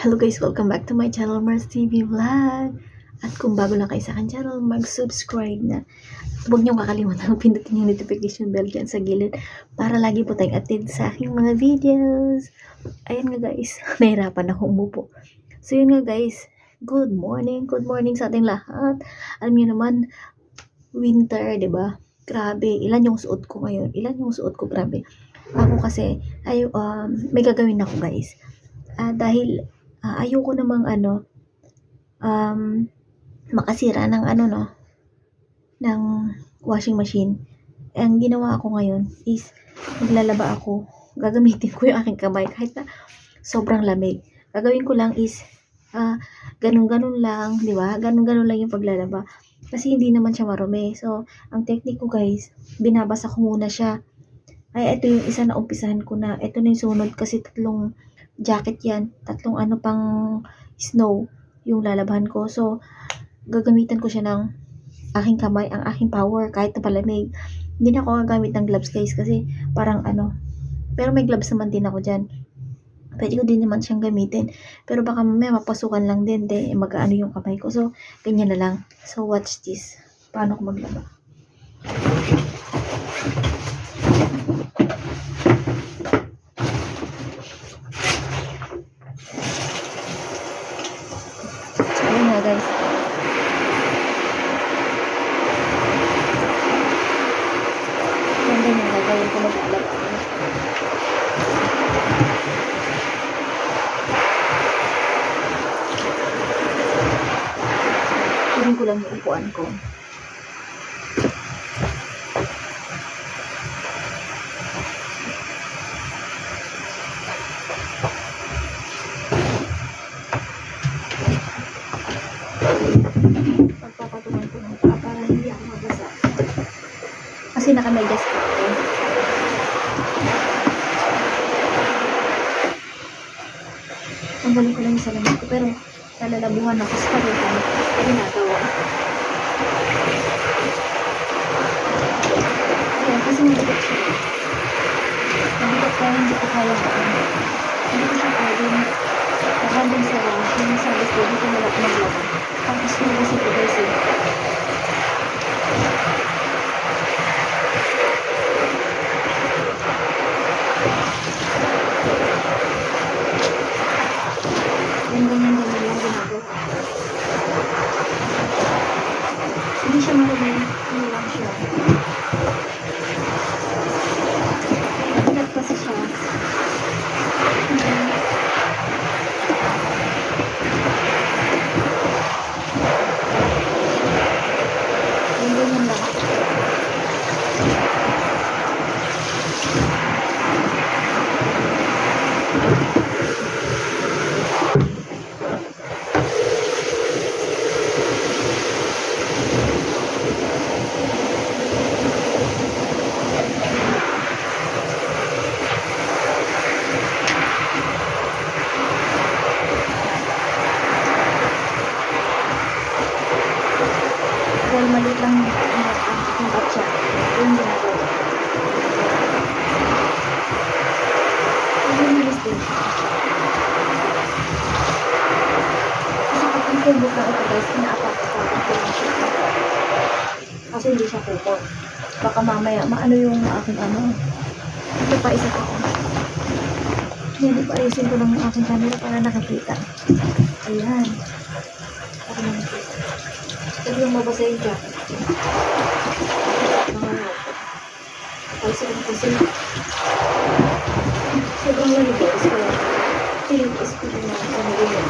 Hello guys, welcome back to my channel, Mars TV Vlog. At kung bago lang kayo sa akin channel, mag-subscribe na. Huwag niyong kakalimutan pindutin yung notification bell dyan sa gilid para lagi po tayong attend sa aking mga videos. Ayan nga guys, nahirapan ako umupo. So yun nga guys, good morning sa ating lahat. Alam niyo naman, winter, 'di ba? Grabe, ilan yung suot ko ngayon? Grabe. Ako kasi may gagawin ako guys. Dahil ayoko namang makasira ng ng washing machine. Ang ginawa ko ngayon is maglalaba ako. Gagamitin ko yung aking kamay kahit na sobrang lamig. Gagawin ko lang is ganun-ganun lang, 'di ba? Ganun-ganun lang yung paglalaba. Kasi hindi naman siya marumi. So, ang technique ko guys, binabasa ko muna siya. Ay, ito yung isa na umpisahan ko na. Ito na yung sunod kasi tatlong jacket yan. Tatlong pang snow yung lalabahan ko. So, gagamitan ko siya ng aking kamay, ang aking power, kahit na palamig. Hindi na ako gagamit ng gloves guys kasi parang pero may gloves naman din ako dyan. Pwede ko din naman siyang gamitin. Pero baka mamaya mapasukan lang din. Mag-ano yung kamay ko. So, ganyan na lang. So, watch this. Paano ko maglaba. So, ayun nga guys. Yan yung gagawin ko mag-alab. Kunin ko lang yung upuan ko. Pagpapatungan ko ng paa para hindi ako mabasa. Kasi naka-medyas ko. Tanggalin ko lang yung salamin ko pero nalalabuhan ako sa pagkakas na ginagawa. Ayan, kasi mabigat siya. Mabigat kaya hindi ko kaya hindi ko siya pwedeng nakandun sa wash. Yung sabi ko, hindi ko malap maglaba. Tapos nung kasi ko guys ganyan lang ginagawa. Hindi siya marami. Ano lang siya. Mabigat kasi siya. Ganyan lang. Dahil maliit lang ang batya. Yung ginagawa. Yung malis din siya. Kasi kapag nagkumbok na ito guys, inaapak-apakan ko lang siya. Kasi hindi siya kupon. Baka mamaya, maano yung aking Ito pa isa pa ako. Hindi pa ayusin ko lang yung aking camera para nakikita. Ayan. Para nakikita. Ito yung mabasa yung jacket. Palsin kasi sobrang lamig guys. Kaya tinitis ko din na pamilya.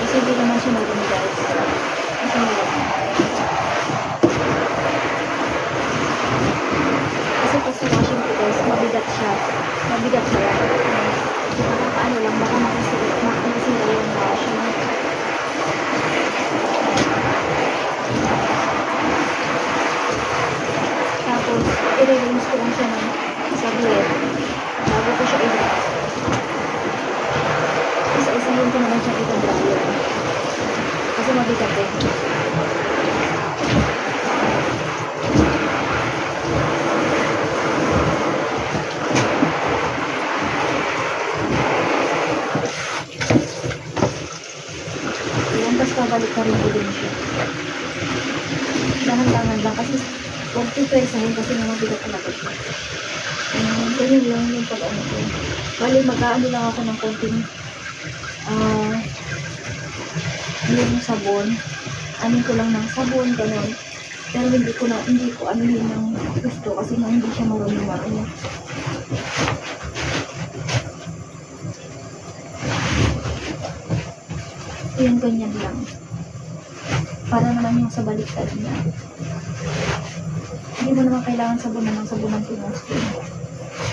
Kasi hindi naman siya marami guys. Kasi kasi washing ko guys. mabigat siya. Mabigat siya. Ano lang, baka makasira yung washing. Tapos, i-rinse ko lang siya ng saglit. Bago ko siya i-rinse. Isa-isahin ko naman siya dito dryer. Kasi mabigat eh. Ayan, tapos pabalik ka rin din siya. Dahan-dahan lang kasi huwag pipresahin kasi mabigat talaga siya. Ganyan lang yung pag-ano ko. Bali, mag-aano lang ako ng konting yung sabon. Anin ko lang ng sabon, gano'n. Pero hindi ko anuhin ng gusto kasi hindi siya marunong. Yung ganyan lang. Para naman yung sa baliktad niya. Hindi mo naman kailangan sabunan ng sabunan pinost.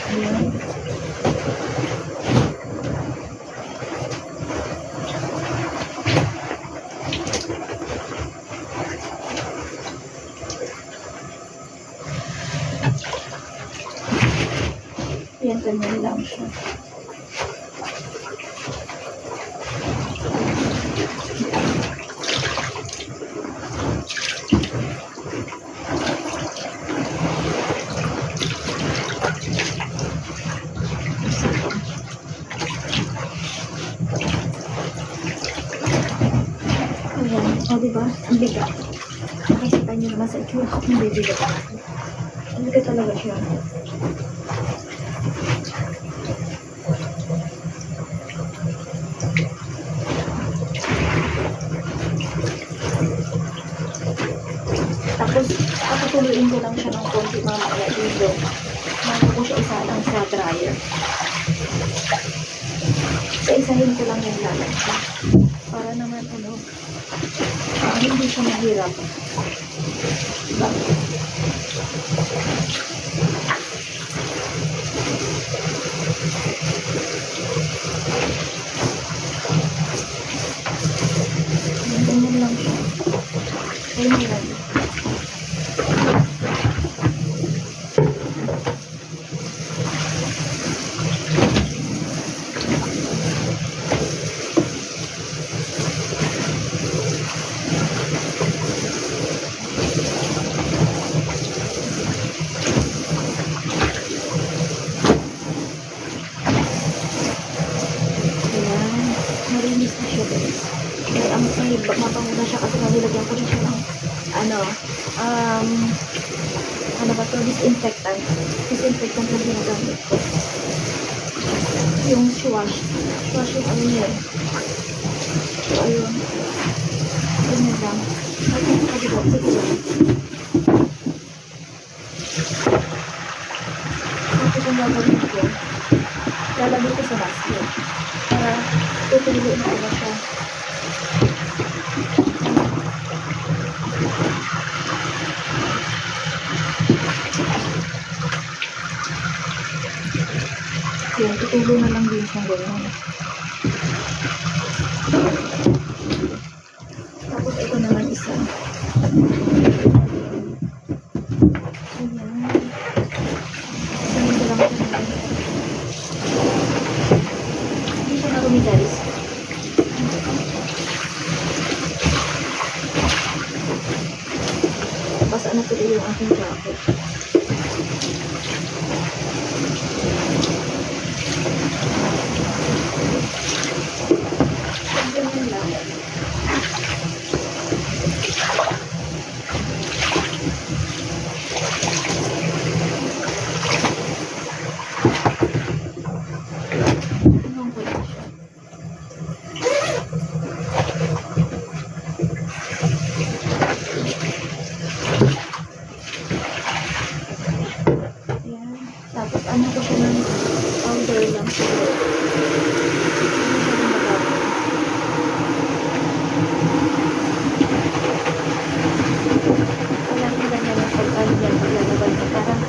Ayan. Ayan, ganyan lang siya. Ayan. O, diba? Ang bigat. Nakikita nyo naman sa itsura ko kung bibigat. Ang bigat talaga siya. Tapos, papatuloyin ko lang siya ng konti mamaya dito. Bago ko siya isalang sa dryer. Isa-isahin ko lang yung lalagyan. Para naman, hindi siya mahirap. Diba? Ganyan lang siya. Ganyan lang. Marinis na siya guys. Kaya ang mabango na siya kasi nilagyan ko rin siya ng ano ba to? Disinfectant. Disinfectant na ginagamit ko. Yung swash. Swash yung ano niya. So ayun. Ganyan lang. Ayun, nakadibat. Sige lang. Tapos ang gagawin ko, lalagay ko sa basket. Para tutuloy na iba siya. Yan, tutuloy na lang din siya ganyan. Tapos ito naman isa. Ayan. Sunod lang siya. Hindi siya marumi guys. Basta na tuloy yung aking jacket. Ganyan lang. Tingnan ko lang siya. Ayan. Tapos ano ko siya ng powder lang siya. Alam ko ganyan ang pagkano yan paglalabas niya. Parang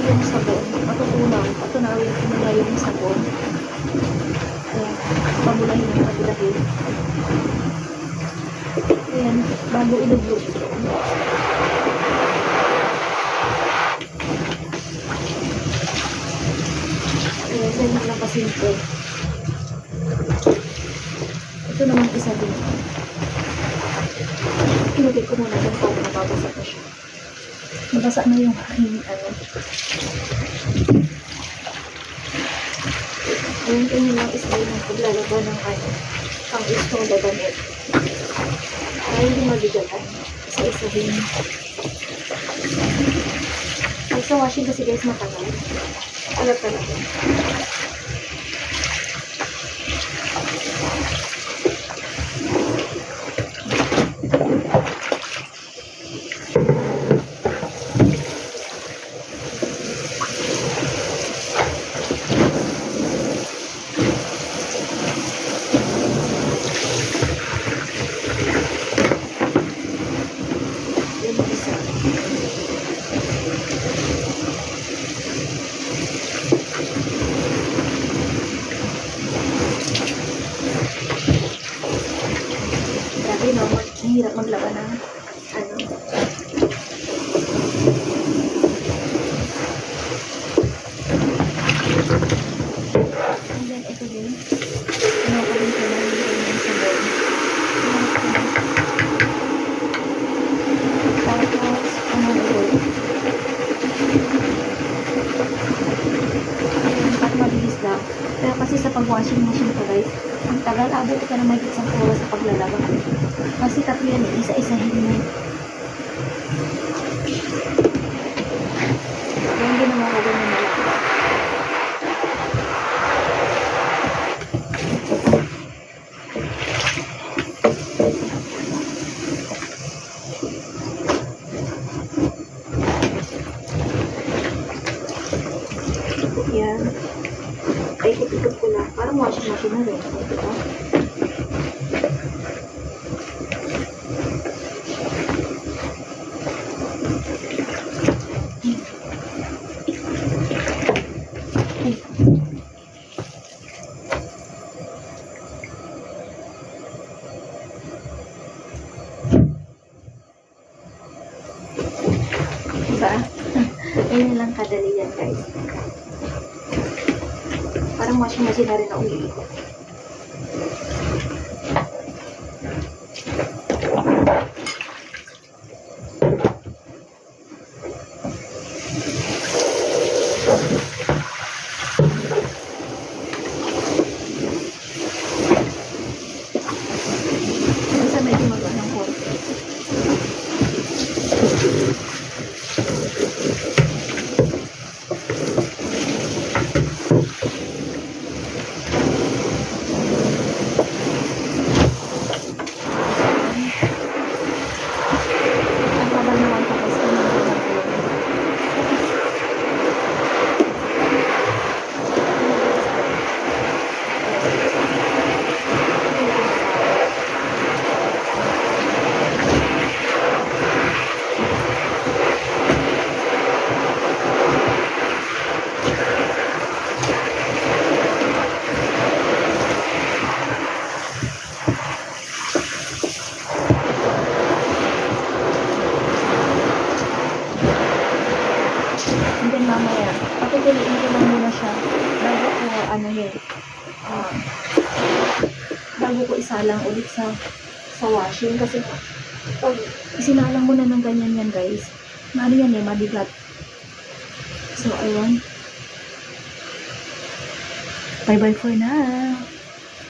yung sabon, matutunaw, patunawin ko nila yung sabon. Ayan, pabulahin ang pabulahin. Ayan, bago iluglo ito. Ayan, ganyan lang kasimple. Ito naman isa din. Ilagay ko muna dyan para nababasa na siya. Nabasa na yung aking ano. Ayan, ganyan lang isa yung paglalaba ng ano, pang-install na damit. Kaya hindi mabigatan. Isa-isahin. Ay, sa washing kasi guys matagal. Alat talaga. Yan ang isa. Grabe no, mahirap maglaba ng ano. And then ito din. Ano ko din ko lang yung sabon. Tapos, ano ito? Para mabilis lang. Pero kasi sa pag-washing machine ko guys, ang tagal, abot ka na may isang oras sa paglalaba. Kasi tatlo yan eh, isa-isahin mo. Yung ginawa ko ganyan na lang. Yan. Ay, ikot ko lang. Parang washing machine na rin. Diba? Diba? Ganyan lang kadali yan guys. Parang washing machine na rin na umiikot. Basta may gumagawa ng korte. Ang kabal naman ko kasi ng gumagawa. And then mamaya, patutuloyin ko lang muna siya bago ko ano yun, bago ko isalang ulit sa washing kasi pag isinalang mo na ng ganyan yan guys, ano yan eh, mabigat. So ayun, bye bye for now.